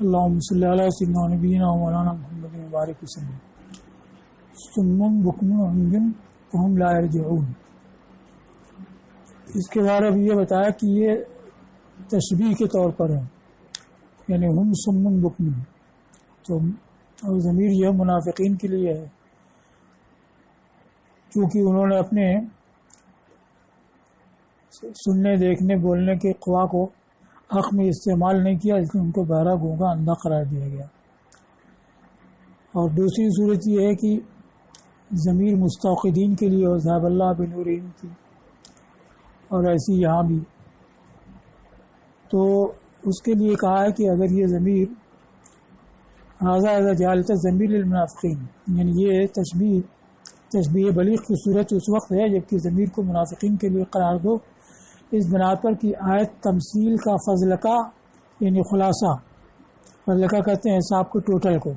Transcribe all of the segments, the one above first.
اللهم صل على سيدنا نبينا ومولانا محمد مبارک وسلم. صم بکم عمی فهم لا یرجعون. اس کے بارے میں یہ بتایا کہ یہ تشبیہ کے طور پر ہے، یعنی ہم صم بکم، تو ضمیر یہ منافقین کے لیے ہے، کیونکہ انہوں نے اپنے سننے دیکھنے بولنے کے قوا کو حق میں استعمال نہیں کیا، اس لیے ان کو بہرا گونگا اندھا قرار دیا گیا. اور دوسری صورت یہ ہے کہ ضمیر مستوقدین کے لیے اور ذهب اللہ بنورہم کی، اور ایسی یہاں بھی. تو اس کے لیے کہا ہے کہ اگر یہ ضمیر اذا جعلت ضمیر للمنافقین، یعنی یہ تشبیہ بلیغ کی صورت اس وقت ہے جبکہ ضمیر کو منافقین کے لیے قرار دو، اس بنا پر کہ آیت تمثیل کا فضلکا یعنی خلاصہ، فضلکا کہتے ہیں حساب کو، ٹوٹل کو،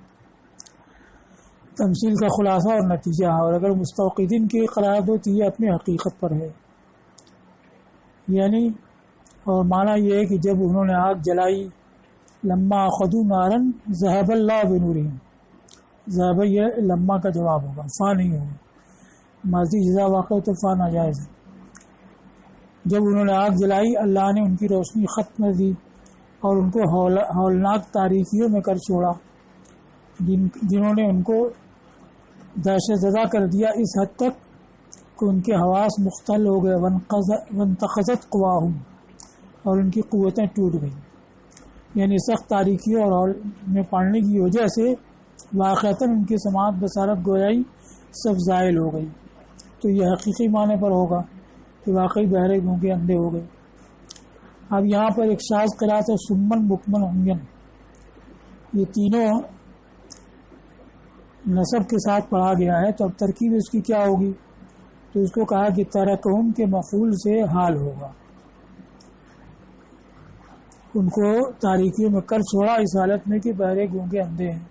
تمثیل کا خلاصہ اور نتیجہ. اور اگر مستوقدین کی قرار دو تو یہ اپنی حقیقت پر ہے. یعنی اور معنی یہ ہے کہ جب انہوں نے آگ جلائی، لما خدو نارن ذهب اللہ بنورہم، ذهب یہ لما کا جواب ہوگا، فا نہیں ہوگا، ماضی جزا واقع تو فا ناجائز ہے. جب انہوں نے آگ جلائی، اللہ نے ان کی روشنی ختم کر دی اور ان کو ہولناک تاریکیوں میں کر چھوڑا، جنہوں نے ان کو دہشت زدہ کر دیا اس حد تک کہ ان کے حواس مختل ہو گئے. وانتقضت قواہم، اور ان کی قوتیں ٹوٹ گئیں. یعنی سخت تاریکیوں اور ہول میں پڑنے کی وجہ سے واقعتاً ان کی سماعت بصارت گویائی سب زائل ہو گئی. تو یہ حقیقی معنی پر ہوگا کہ واقعی بہرے گونگے اندھے ہو گئے. اب یہاں پر ایک شاذ قرات ہے سمن بکمن عمین، یہ تینوں نصب کے ساتھ پڑھا گیا ہے. تو اب ترکیب اس کی کیا ہوگی؟ تو اس کو کہا کہ ترکہم کے مفعول سے حال ہوگا، ان کو تاریکیوں میں کر چھوڑا اس حالت میں کہ بہرے گونگے اندھے ہیں.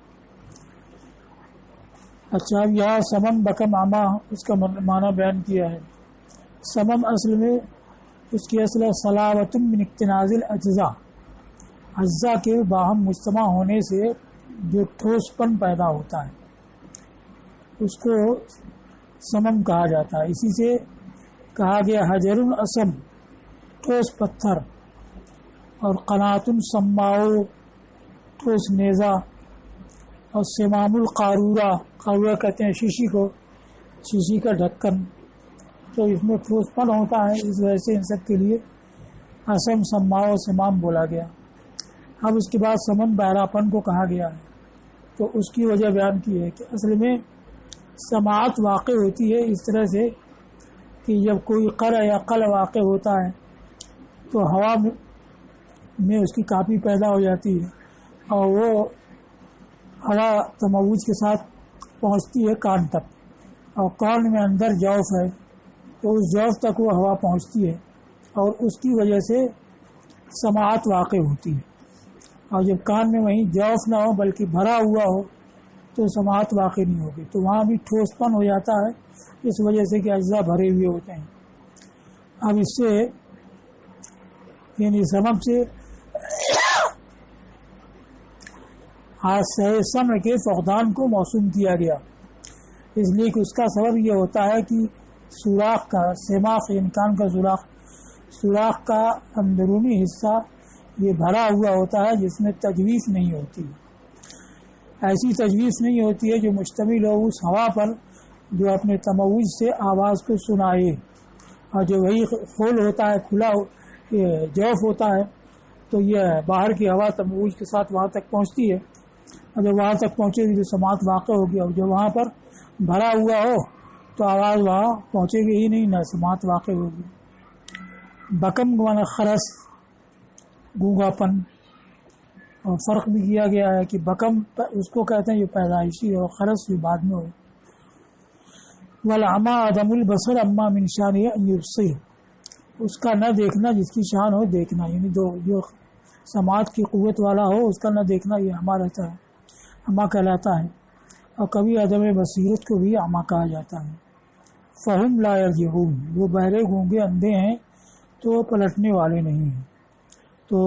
اچھا، اب یہاں سمم بکم عما اس کا معنی بیان کیا ہے. سمم اصل میں اس کی اصل صلاوۃ من اکتناز الاجزاء، اجزاء کے باہم مجتمع ہونے سے جو ٹھوس پن پیدا ہوتا ہے اس کو سمم کہا جاتا ہے. اسی سے کہا گیا حجر اسم، ٹھوس پتھر، اور قنات سماؤ، ٹھوس نیزہ، اور سمام القارورہ، قارورہ کہتے ہیں شیشی کو، شیشی کا ڈھکن. تو اس میں ٹھوس پن ہوتا ہے، اس وجہ سے ان سب کے لیے اسم سماؤ سمام بولا گیا. اب اس کے بعد سمم بہرا پن کو کہا گیا ہے. تو اس کی وجہ بیان کی ہے کہ اصل میں سماعت واقع ہوتی ہے اس طرح سے کہ جب کوئی قرع یا قل واقع ہوتا ہے تو ہوا میں اس کی کاپی پیدا ہو جاتی ہے اور وہ ہوا تموج کے ساتھ پہنچتی ہے کان تک، اور کان میں اندر جوف ہے تو اس جوف تک وہ ہوا پہنچتی ہے اور اس کی وجہ سے سماعت واقع ہوتی ہے. اور جب کان میں وہیں جوف نہ ہو بلکہ بھرا ہوا ہو تو سماعت واقع نہیں ہوگی. تو وہاں بھی ٹھوس پن ہو جاتا ہے اس وجہ سے کہ اجزاء بھرے ہوئے ہوتے ہیں. اب اس سے یعنی سبب سے سمع کے فقدان کو موسوم کیا گیا، اس لیے کہ اس کا سبب یہ ہوتا ہے کہ سوراخ کا سماخ یعنی کان کا سوراخ کا اندرونی حصہ یہ بھرا ہوا ہوتا ہے جس میں تجویف نہیں ہوتی. ایسی تجویز نہیں ہوتی ہے جو مشتمل ہو اس ہوا پر جو اپنے تموج سے آواز کو سنائے، اور جو وہی خول ہوتا ہے، کھلا جوف ہوتا ہے تو یہ باہر کی ہوا تموج کے ساتھ وہاں تک پہنچتی ہے، اور جب وہاں تک پہنچے گی تو سماعت واقع ہوگی. اور جب وہاں پر بھرا ہوا ہو تو آواز وہاں پہنچے گی ہی نہیں، نہ سماعت واقع ہوگی. بکم معنی خرس، گونگا پن. اور فرق بھی کیا گیا ہے کہ بکم اس کو کہتے ہیں جو پیدائشی اور خرس جو بعد میں ہو. والعما عدم البصر اما من شان ان یبصر، اس کا نہ دیکھنا جس کی شان ہو دیکھنا، یعنی جو سماعت کی قوت والا ہو اس کا نہ دیکھنا یہ عما رہتا ہے، عما کہلاتا ہے. اور کبھی عدم بصیرت کو بھی عما کہا جاتا ہے. فہم لا یرجعون، وہ بہرے گونگے اندھے ہیں تو پلٹنے والے نہیں ہیں. تو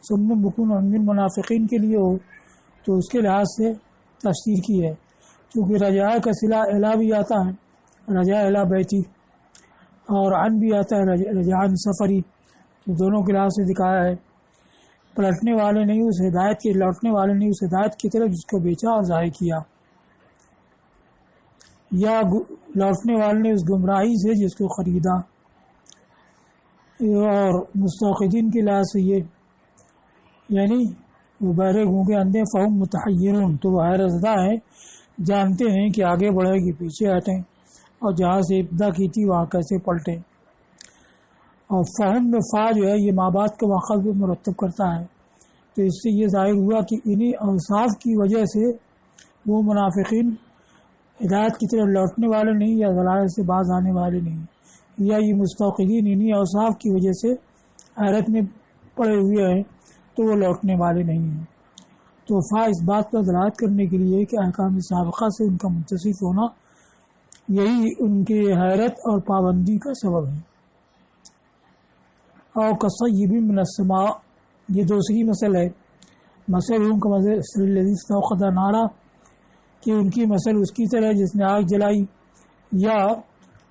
سم بکم عمی منافقین کے لیے ہو تو اس کے لحاظ سے تفسیر کی ہے، چونکہ رجاء کا صلہ الا بھی آتا ہے، رجاء الا بیتی، اور عن بھی آتا ہے رجاء عن سفری، تو دونوں کے لحاظ سے دکھایا ہے پلٹنے والے نہیں اس ہدایت کے، لوٹنے والے نہیں اس ہدایت کی طرف جس کو بیچا اور ضائع کیا، یا لوٹنے والے نے اس گمراہی سے جس کو خریدا۔ اور مستوقدین کے لحاظ سے یہ یعنی وہ بہرے گونگے اندھے فہم متحیرون، تو وہ حیرت زدہ ہیں، جانتے ہیں کہ آگے بڑھے کہ پیچھے ہٹیں، اور جہاں سے ابتدا کی تھی وہاں کیسے پلٹیں۔ اور فہم میں فا جو ہے یہ مابعد کا ماخذ بھی مرتب کرتا ہے، تو اس سے یہ ظاہر ہوا کہ انہی اوصاف کی وجہ سے وہ منافقین ہدایت کی طرف لوٹنے والے نہیں یا ضلال سے باز آنے والے نہیں، یا یہ مستوقدین انہی اوصاف کی وجہ سے حیرت میں پڑے ہوئے ہیں تو وہ لوٹنے والے نہیں ہیں۔ تو فا اس بات پر دلالت کرنے کے لیے کہ احکام سابقہ سے ان کا متصف ہونا یہی ان کی حیرت اور پابندی کا سبب ہے۔ اور کصیب من السماء، یہ دوسری مثل ہے، مثل ان کا مثل الذی استوقد نارا، کہ ان کی مثل اس کی طرح جس نے آگ جلائی، یا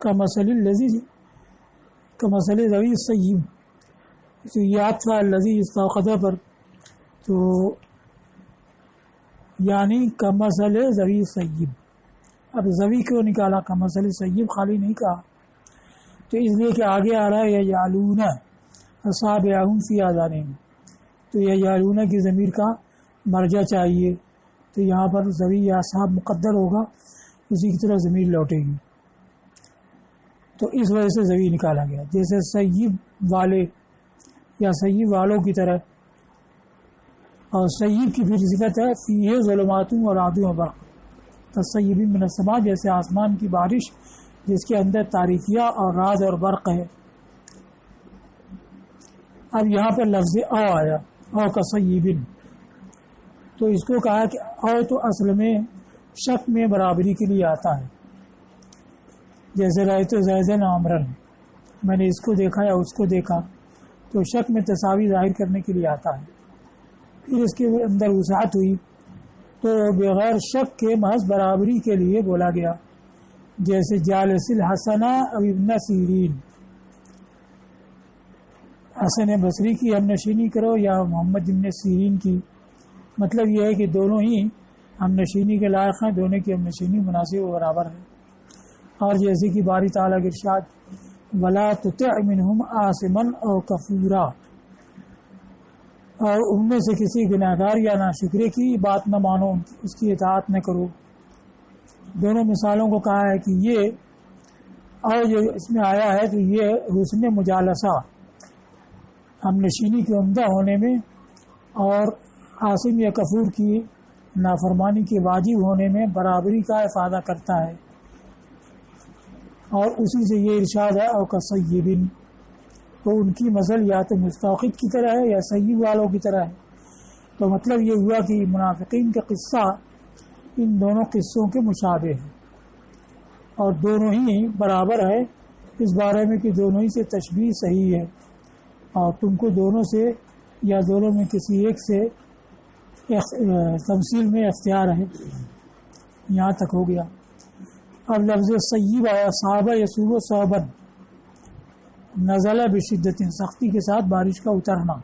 کمثل الذی کمثل ذوی السیب، تو یہ عطف الذی استوقد پر، تو یعنی کمثل ذوی السیب، اب ذوی کو نکالا، کمثل سیب خالی نہیں کہا، تو اس لیے کہ آگے آ رہا ہے یجعلون اصابعہم فی آذانہم، تو یجعلون کی ضمیر کا مرجع چاہیے، تو یہاں پر ذوی یا اصحاب مقدر ہوگا، اسی کی طرح ضمیر لوٹے گی، تو اس وجہ سے ذوی نکالا گیا، جیسے سیب والے یا سیب والوں کی طرح، اور سیب کی پھر صفت ہے فیہ ظلمات و رعد و برق، تصیب من السماء، جیسے آسمان کی بارش جس کے اندر تاریکیہ اور رعد اور برق ہے۔ اب یہاں پر لفظ او آیا، او کصیبن، تو اس کو کہا کہ او تو اصل میں شک میں برابری کے لیے آتا ہے، جیسے رأیت زیدن عمرن، میں نے اس کو دیکھا یا اس کو دیکھا، تو شک میں تساوی ظاہر کرنے کے لیے آتا ہے۔ پھر اس کے اندر وسعت ہوئی تو بغیر شک کے محض برابری کے لیے بولا گیا، جیسے جالس الحسن اب ابن سیرین، حسن بصری کی ہم نشینی کرو یا محمد ابن سیرین کی، مطلب یہ ہے کہ دونوں ہی ہم نشینی کے لائق ہیں، دونوں کی ہم نشینی مناسب و برابر ہے۔ اور جیسے کہ باری تعالیٰ کے ارشاد وَلَا تُطِعْ مِنْهُمْ آثِمًا أَوْ كَفُورًا، اور ان میں سے کسی گناہگار یا ناشکرے کی بات نہ مانو، اس کی اطاعت نہ کرو۔ دونوں مثالوں کو کہا ہے کہ یہ اور جو اس میں آیا ہے تو یہ حسن مجالسہ، ہم نشینی کے عمدہ ہونے میں، اور عاصم یا کفور کی نافرمانی کے واجب ہونے میں برابری کا افادہ کرتا ہے، اور اسی سے یہ ارشاد ہے او کصیبن، تو ان کی مثل یا تو مستوقد کی طرح ہے یا سیب والوں کی طرح ہے، تو مطلب یہ ہوا کہ منافقین کا قصہ ان دونوں قصوں کے مشابہ ہے، اور دونوں ہی برابر ہے اس بارے میں کہ دونوں ہی سے تشبیہ صحیح ہے، اور تم کو دونوں سے یا دونوں میں کسی ایک سے تمثیل میں اختیار ہے۔ یہاں تک ہو گیا۔ اب لفظ سیب آیا، صحابہ یسوب صوبن، نزلہ بشدت، سختی کے ساتھ بارش کا اترنا،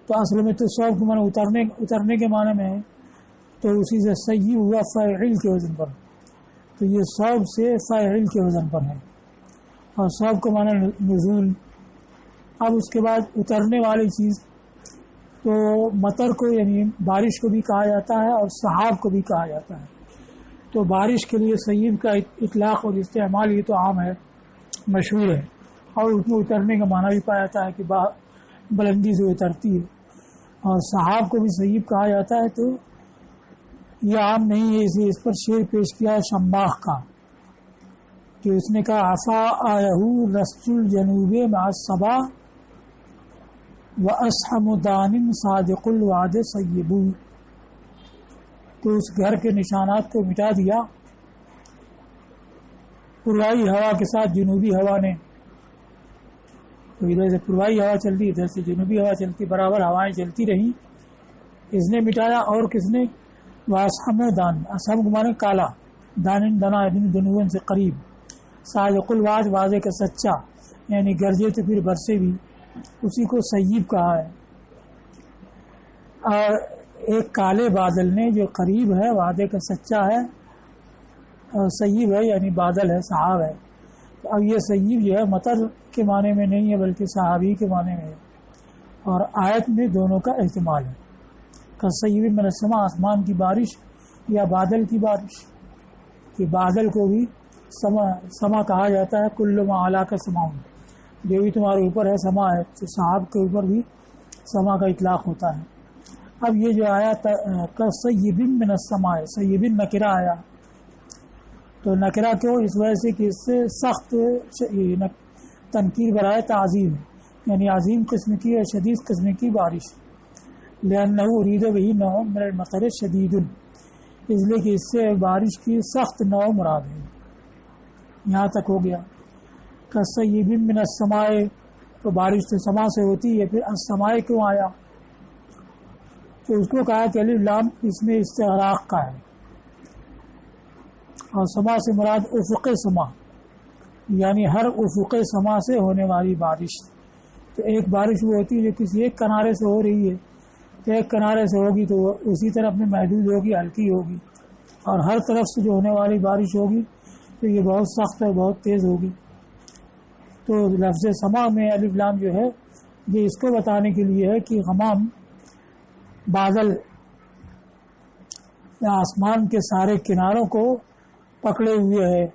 تو اصل میں تو صوب کے معنی اترنے کے معنی میں ہے، تو اسی سے سیب ہوا فاعل کے وزن پر، تو یہ صوب سے فاعل کے وزن پر ہے، اور صوب کا معنی نزول۔ اب اس کے بعد اترنے والی چیز، تو مطر کو یعنی بارش کو بھی کہا جاتا ہے اور سحاب کو بھی کہا جاتا ہے، تو بارش کے لیے سیب کا اطلاق اور استعمال یہ تو عام ہے، مشہور ہے، اور اس میں اترنے کا معنی بھی پایا جاتا ہے کہ بلندی سے اترتی ہے، اور سحاب کو بھی سیب کہا جاتا ہے، تو یہ عام نہیں ہے، اسے اس پر شعر پیش کیا ہے شماخ کا، کہ اس نے کہا عفا آیہ رسط الجنوب مع الصبا واسحم دان صادق الوعد سیبو، تو اس گھر کے نشانات کو مٹا دیا پروائی ہوا کے ساتھ جنوبی ہوا نے، تو ادھر سے پوروائی ہوا چلتی, ادھر سے جنوبی ہوا چلتی, برابر ہوائیں چلتی رہی. اس نے مٹایا. اور کس نے؟ واسحم دان, اسحم کو مانے کالا, دان دنا دنون سے قریب, صادق الواج واضح کا سچا, یعنی گرجے تو پھر برسے بھی, اسی کو سیب کہا ہے. اور ایک کالے بادل نے جو قریب ہے, وعدے کا سچا ہے, اور سیب ہے یعنی بادل ہے, صحاب ہے. تو اب یہ سیب جو ہے مطر کے معنی میں نہیں ہے بلکہ صحابی کے معنی میں ہے, اور آیت میں دونوں کا احتمال ہے. کسیب من السماء, آسمان کی بارش یا بادل کی بارش, کہ بادل کو بھی سما کہا جاتا ہے. کل ما اعلیٰ کا سما, جو بھی تمہارے اوپر ہے سما ہے, تو صحاب کے اوپر بھی سما کا اطلاق ہوتا ہے. اب یہ جو آیا کسیب من السماء, سیب نکرہ آیا, تو نکرہ کیوں؟ اس وجہ سے کہ اس سے سخت تنکیر برائے تعظیم, یعنی عظیم قسم کی اور شدید قسم کی بارش. لأنه اريد به نوع من المطر شدید, اس لیے کہ اس سے بارش کی سخت نوع مراد ہے. یہاں تک ہو گیا. کسیب من السماء, تو بارش تو سما سے ہوتی ہے, پھر السماء کیوں آیا؟ تو اس کو کہا کہ الف لام اس میں استغراق کا ہے, اور سما سے مراد افق سما, یعنی ہر افق سما سے ہونے والی بارش. تو ایک بارش وہ ہوتی ہے جو کسی ایک کنارے سے ہو رہی ہے, تو ایک کنارے سے ہوگی تو اسی طرف میں محدود ہوگی, ہلکی ہوگی, اور ہر طرف سے جو ہونے والی بارش ہوگی تو یہ بہت سخت اور بہت تیز ہوگی. تو لفظ سما میں الف لام جو ہے یہ اس کو بتانے کے لیے ہے کہ غمام بادل یا آسمان کے سارے کناروں کو پکڑے ہوئے ہے.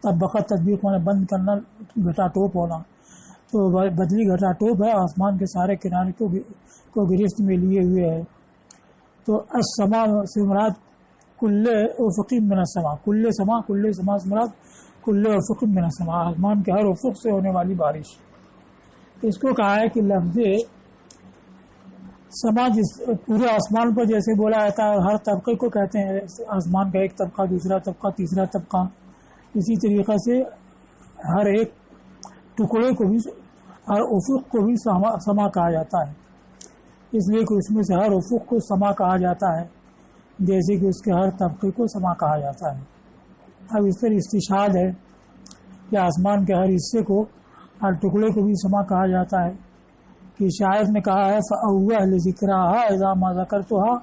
تب بقت تطبیق میں بند کرنا, گھٹا ٹوپ ہونا, تو بدلی گھٹا ٹوپ ہے, آسمان کے سارے کنارے کو گرفت میں لیے ہوئے ہے. تو السما سے مراد کل افق من السما, کل سما سے مراد کل افق من السما, آسمان کے ہر افق سے ہونے والی بارش. اس کو کہا ہے کہ لفظ سما جس پورے آسمان پر جیسے بولا جاتا ہے, ہر طبقے کو کہتے ہیں آسمان کا ایک طبقہ, دوسرا طبقہ, تیسرا طبقہ, اسی طریقے سے ہر ایک ٹکڑے کو بھی, ہر افق کو بھی سما کہا جاتا ہے. اس لیے کہ اس میں سے ہر افق کو سما کہا جاتا ہے, جیسے کہ اس کے ہر طبقے کو سما کہا جاتا ہے. اب اس پر استشہاد ہے کہ آسمان کے ہر حصے کو, ہر ٹکڑے کو بھی سما کہا جاتا ہے, کہ شاعر نے کہا ہے فَأَوَّهْ لِذِكْرَاهَا إِذَا مَا ذَكَرْتُهَا.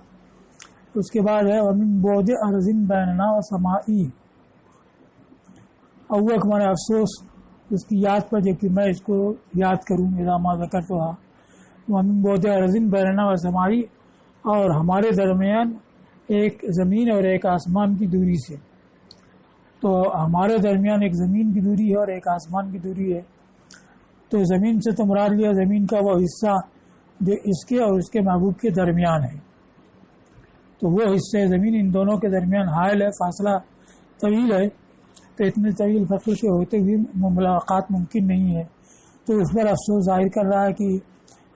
اس کے بعد ہے وَمِن بُعْدِ أَرْضٍ بَيْنَنَا وَسَمَائِي. اوّہ کا معنی افسوس اس کی یاد پر, جبکہ میں اس کو یاد کروں, اِذَا مَا ذَكَرْتُهَا. وَمِن بُعْدِ أَرْضٍ بَيْنَنَا وَسَمَائِي, اور ہمارے درمیان ایک زمین اور ایک آسمان کی دوری سے. تو ہمارے درمیان ایک زمین کی دوری ہے اور ایک آسمان کی دوری ہے. تو زمین سے تو مراد لیا زمین کا وہ حصہ جو اس کے اور اس کے محبوب کے درمیان ہے. تو وہ حصہ زمین ان دونوں کے درمیان حائل ہے, فاصلہ طویل ہے. تو اتنے طویل فاصلے کے ہوتے ہوئے ملاقات ممکن نہیں ہے. تو اس پر افسوس ظاہر کر رہا ہے کہ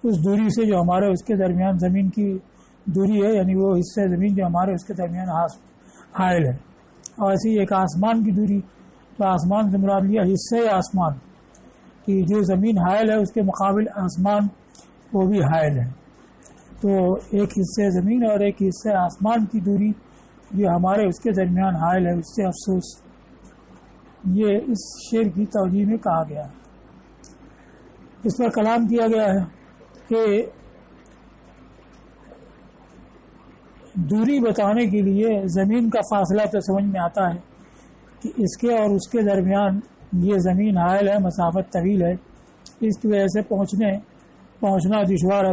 اس دوری سے جو ہمارے اس کے درمیان زمین کی دوری ہے, یعنی وہ حصہ زمین جو ہمارے اس کے درمیان حائل ہے. اور ایسی ایک آسمان کی دوری, تو آسمان سے مراد لیا حصہ آسمان, کہ جو زمین حائل ہے اس کے مقابل آسمان وہ بھی حائل ہے. تو ایک حصہ زمین اور ایک حصہ آسمان کی دوری جو ہمارے اس کے درمیان حائل ہے, اس سے افسوس. یہ اس شعر کی توجیہ میں کہا گیا ہے. اس پر کلام کیا گیا ہے کہ دوری بتانے کے لیے زمین کا فاصلہ تو سمجھ میں آتا ہے کہ اس کے اور اس کے درمیان یہ زمین حائل ہے, مسافت طویل ہے, اس کی وجہ سے پہنچنا دشوار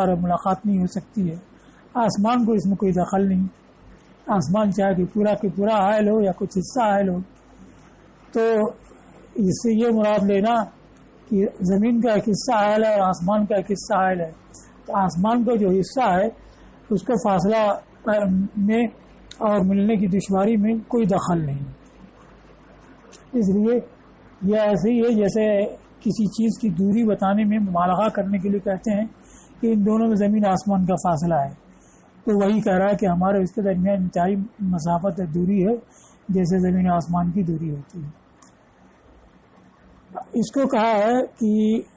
ہے, ملاقات نہیں ہو سکتی ہے. آسمان کو اس میں کوئی دخل نہیں. آسمان چاہے کہ پورا حائل ہو یا کچھ حصہ حائل ہو. تو اس سے یہ مراد لینا کہ زمین کا ایک حصہ حائل ہے اور آسمان کا ایک حصہ حائل ہے. تو آسمان کا جو حصہ ہے اس کو فاصلہ میں اور ملنے کی دشواری میں کوئی دخل نہیں. اس لیے یہ ایسے ہی ہے جیسے کسی چیز کی دوری بتانے میں مبالغہ کرنے کے لیے کہتے ہیں کہ ان دونوں میں زمین آسمان کا فاصلہ ہے. تو وہی کہہ رہا ہے کہ ہمارے اس کے درمیان انتہائی مسافت دوری ہے جیسے زمین آسمان کی دوری ہوتی ہے. اس کو کہا ہے کہ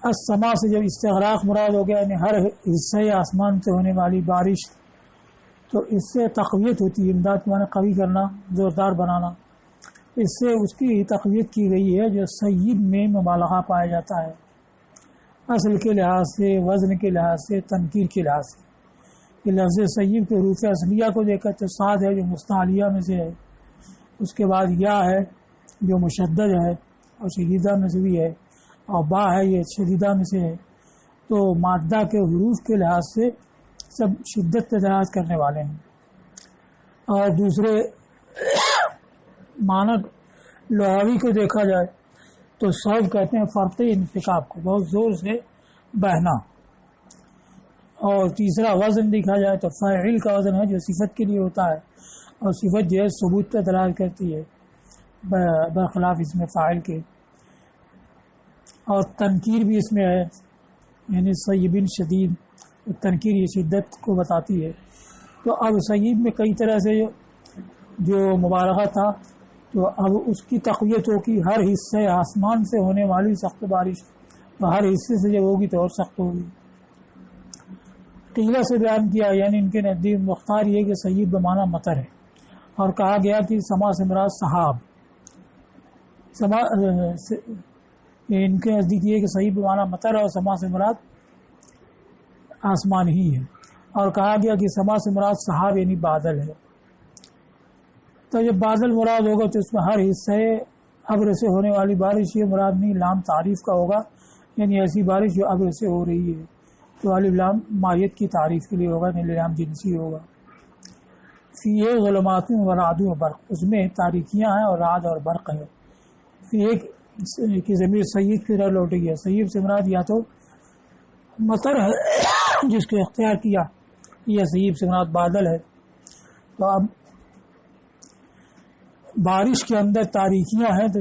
السما سے جب استغراق مراد ہو گیا، یعنی ہر حصے آسمان سے ہونے والی بارش، تو اس سے تقویت ہوتی ہے، امداد کو قوی کرنا، زوردار بنانا، اس سے اس کی تقویت کی گئی ہے جو سیب میں مبالغہ پایا جاتا ہے، اصل کے لحاظ سے، وزن کے لحاظ سے، تنکیر کے لحاظ سے۔ یہ لفظ سیب کے حروف اصلیہ کو دیکھا تو صاد ہے جو مستعلیہ میں سے ہے، اس کے بعد یا ہے جو مشدد ہے اور شدیدہ میں سے بھی ہے، اور با ہے یہ شدیدہ میں سے ہے، تو مادہ کے حروف کے لحاظ سے سب شدت پہ دلالت کرنے والے ہیں۔ اور دوسرے معنی لغوی کو دیکھا جائے تو صوب کہتے ہیں فرط انفکاک کو، بہت زور سے بہنا، اور تیسرا وزن دیکھا جائے تو فاعل کا وزن ہے جو صفت کے لیے ہوتا ہے، اور صفت جو ہے ثبوت پہ دلالت کرتی ہے برخلاف اس میں فاعل کے، اور تنکیر بھی اس میں ہے، یعنی سیبن شدید، تنکیر یہ شدت کو بتاتی ہے۔ تو اب سیب میں کئی طرح سے جو مبالغہ تھا، تو اب اس کی تقویت ہو کہ ہر حصے آسمان سے ہونے والی سخت بارش، تو ہر حصے سے جب ہوگی تو اور سخت ہوگی۔ قیلہ سے بیان کیا، یعنی ان کے نزدیک مختار یہ کہ سیب بمعنی مطر ہے، اور کہا گیا کہ سما سے مراد سحاب، ان کے نزدیک یہ کہ سیب بمعنی مطر ہے اور سما سے مراد آسمان ہی ہے، اور کہا گیا کہ سما سے مراد سحاب یعنی بادل ہے۔ تو جب بادل مراد ہوگا تو اس میں ہر حصے ابر سے ہونے والی بارش یہ مراد نہیں، لام تعریف کا ہوگا، یعنی ایسی بارش جو ابر سے ہو رہی ہے، تو الف لام مایت کی تعریف کے لیے ہوگا، یعنی لام جنسی ہوگا۔ فیہ ظلمات و رعد و برق، اس میں تاریکیاں ہیں اور رعد اور برق ہے۔ فیہ کی ضمیر سیب کی طرح لوٹے گیا، سیب سے مراد یا تو مطر ہے جس کو اختیار کیا، یا سیب سے مراد بادل ہے۔ تو اب بارش کے اندر تاریکیاں ہیں، تو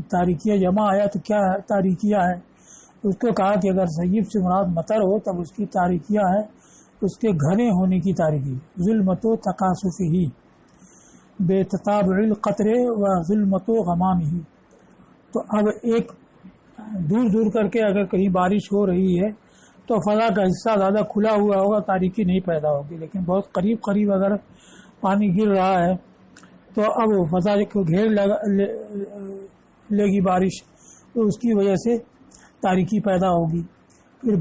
تاریکیاں جمع آیا تو کیا تاریکیاں ہیں؟ اس کو کہا کہ اگر سیب سے مراد مطر ہو تب اس کی تاریکیاں ہیں اس کے گھنے ہونے کی تاریکی، ظلمت و تقاصف ہی بے تتابع القطرے و ظلمت و غمام ہی۔ تو اب ایک دور دور کر کے اگر کہیں بارش ہو رہی ہے تو فضا کا حصہ زیادہ کھلا ہوا ہوگا، تاریکی نہیں پیدا ہوگی، لیکن بہت قریب قریب اگر پانی گر رہا ہے تو اب فضا کو گھیر لے گی بارش، تو اس کی وجہ سے تاریکی پیدا ہوگی، پھر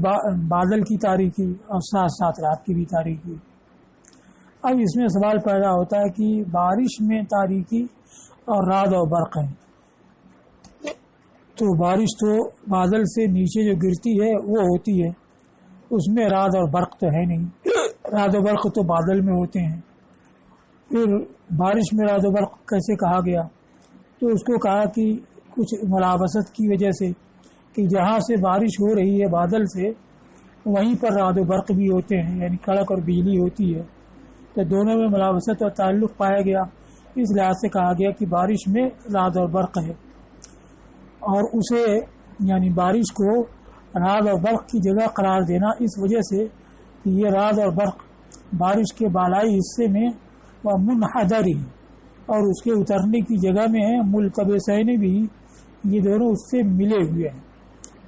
بادل کی تاریکی اور ساتھ ساتھ رات کی بھی تاریکی۔ اب اس میں سوال پیدا ہوتا ہے کہ بارش میں تاریکی اور رعد اور برق ہے، تو بارش تو بادل سے نیچے جو گرتی ہے وہ ہوتی ہے، اس میں رعد اور برق تو ہے نہیں، رعد و برق تو بادل میں ہوتے ہیں، پھر بارش میں رعد و برق کیسے کہا گیا؟ تو اس کو کہا کہ کچھ ملابست کی وجہ سے، کہ جہاں سے بارش ہو رہی ہے بادل سے وہیں پر رعد و برق بھی ہوتے ہیں، یعنی کڑک اور بجلی ہوتی ہے، تو دونوں میں ملابست اور تعلق پایا گیا، اس لحاظ سے کہا گیا کہ بارش میں رعد اور برق ہے، اور اسے یعنی بارش کو رعد اور برق کی جگہ قرار دینا اس وجہ سے کہ یہ رعد اور برق بارش کے بالائی حصے میں و منحدری اور اس کے اترنے کی جگہ میں ہے، ملتبسین بھی، یہ دونوں اس سے ملے ہوئے ہیں،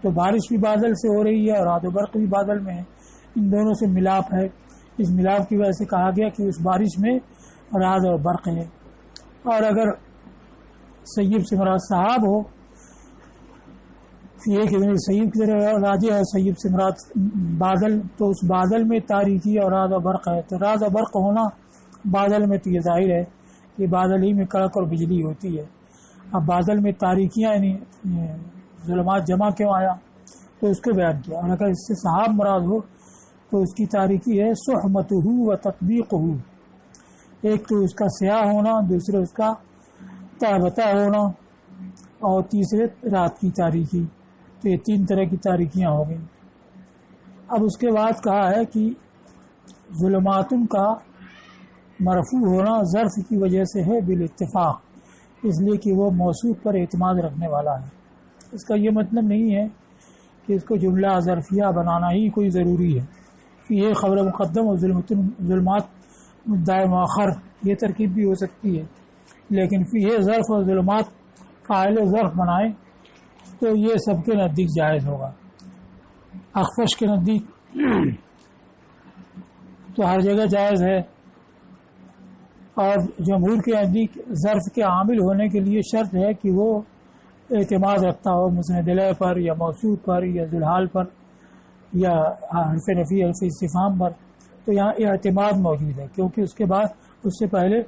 تو بارش بھی بادل سے ہو رہی ہے اور رعد و برق بھی بادل میں ہے، ان دونوں سے ملاپ ہے، اس ملاپ کی وجہ سے کہا گیا کہ اس بارش میں رعد اور برق ہے۔ اور اگر سیب سے مراد صحاب ہو، ایک سیب کی طرح راجع ہے، سیب سے مراد بادل، تو اس بادل میں تاریکی اور رعد و برق ہے، تو رعد و برق ہونا بادل میں تو یہ ظاہر ہے کہ بادل ہی میں کڑک اور بجلی ہوتی ہے۔ اب بادل میں تاریکیاں یعنی ظلمات جمع کیوں آیا؟ تو اس کو بیان کیا، اور اگر اس سے صحاب مراد ہو تو اس کی تاریکی ہے صحمتہ و تطبیقہ، ایک تو اس کا سیاہ ہونا، دوسرے اس کا تابتہ ہونا، اور تیسرے رات کی تاریکی، تو یہ تین طرح کی تاریکیاں ہو گئیں۔ اب اس کے بعد کہا ہے کہ ظلماتن کا مرفوع ہونا ظرف کی وجہ سے ہے بالاتفاق، اس لیے کہ وہ موصوف پر اعتماد رکھنے والا ہے۔ اس کا یہ مطلب نہیں ہے کہ اس کو جملہ ظرفیہ بنانا ہی کوئی ضروری ہے، کہ یہ خبر مقدم اور ظلمات مدعا مؤخر یہ ترکیب بھی ہو سکتی ہے، لیکن یہ ظرف اور ظلمات فاعل ظرف بنائیں تو یہ سب کے نزدیک جائز ہوگا. اخفش کے نزدیک تو ہر جگہ جائز ہے، اور جمہور کے نزدیک ظرف کے عامل ہونے کے لیے شرط ہے کہ وہ اعتماد رکھتا ہو مسند الیہ پر یا موصوف پر یا ذوالحال پر یا حرف نفی حرف استفہام پر. تو یہاں اعتماد موجود ہے، کیونکہ اس کے بعد اس سے پہلے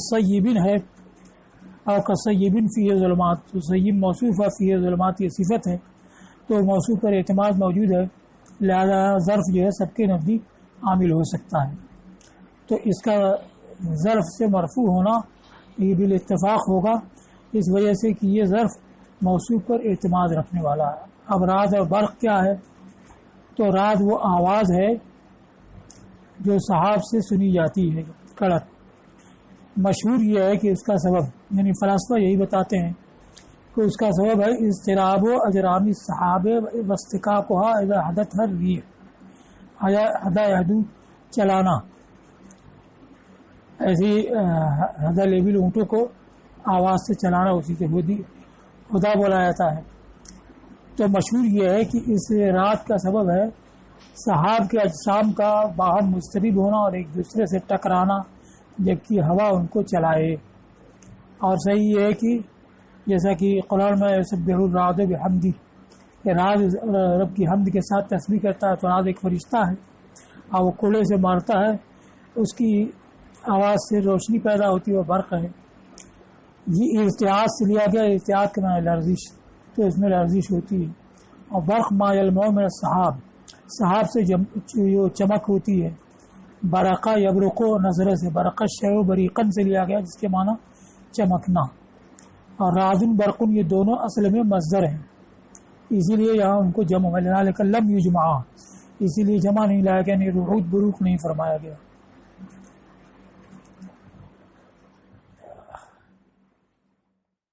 سیبن ہے اور کسیبن فی ظلمات، تو سیب موصوف ہے، فی ظلمات یہ صفت ہے، تو موصوف پر اعتماد موجود ہے، لہذا ظرف جو ہے سب کے نزدیک عامل ہو سکتا ہے. تو اس کا ظرف سے مرفوع ہونا یہ بالاتفاق ہوگا، اس وجہ سے کہ یہ ظرف موصوف پر اعتماد رکھنے والا ہے. اب رعد اور برق کیا ہے؟ تو رعد وہ آواز ہے جو سحاب سے سنی جاتی ہے، کڑک. مشہور یہ ہے کہ اس کا سبب، یعنی فلاسفہ یہی بتاتے ہیں کہ اس کا سبب ہے اضطراب و اجرام السحاب واستقاقها اذا حدث الريح، ہدا یدو چلانا، ایسی ہدا لیبل اونٹوں کو آواز سے چلانا، اسی سے ہدا بولا جاتا ہے. تو مشہور یہ ہے کہ اس رات کا سبب ہے سحاب کے اجسام کا باہم مضطرب ہونا اور ایک دوسرے سے ٹکرانا جبکہ ہوا ان کو چلائے. اور صحیح یہ ہے کہ جیسا کہ قرآن میں یسبح الرعد بحمدہ، کہ رعد رب کی حمد کے ساتھ تسبیح کرتا ہے. تو رعد ایک فرشتہ ہے اور وہ کوڑے سے مارتا ہے، اس کی آواز سے روشنی پیدا ہوتی ہے، وہ برق ہے. یہ ارتعاد سے لیا گیا، ارتعاد کے معنی لرزش، تو اس میں لرزش ہوتی ہے. اور برق ما یلمع من السحاب، سحاب سے جو چمک ہوتی ہے. برقہ یبرقو نظر سے، برقہ شیء بریقن سے لیا گیا جس کے معنی چمکنا. اور رعدن برقن یہ دونوں اصل میں مصدر ہیں، اسی لیے یہاں ان کو جمع لم یجمعا، اسی لیے جمع نہیں لایا گیا، نہیں رعود بروق نہیں فرمایا گیا.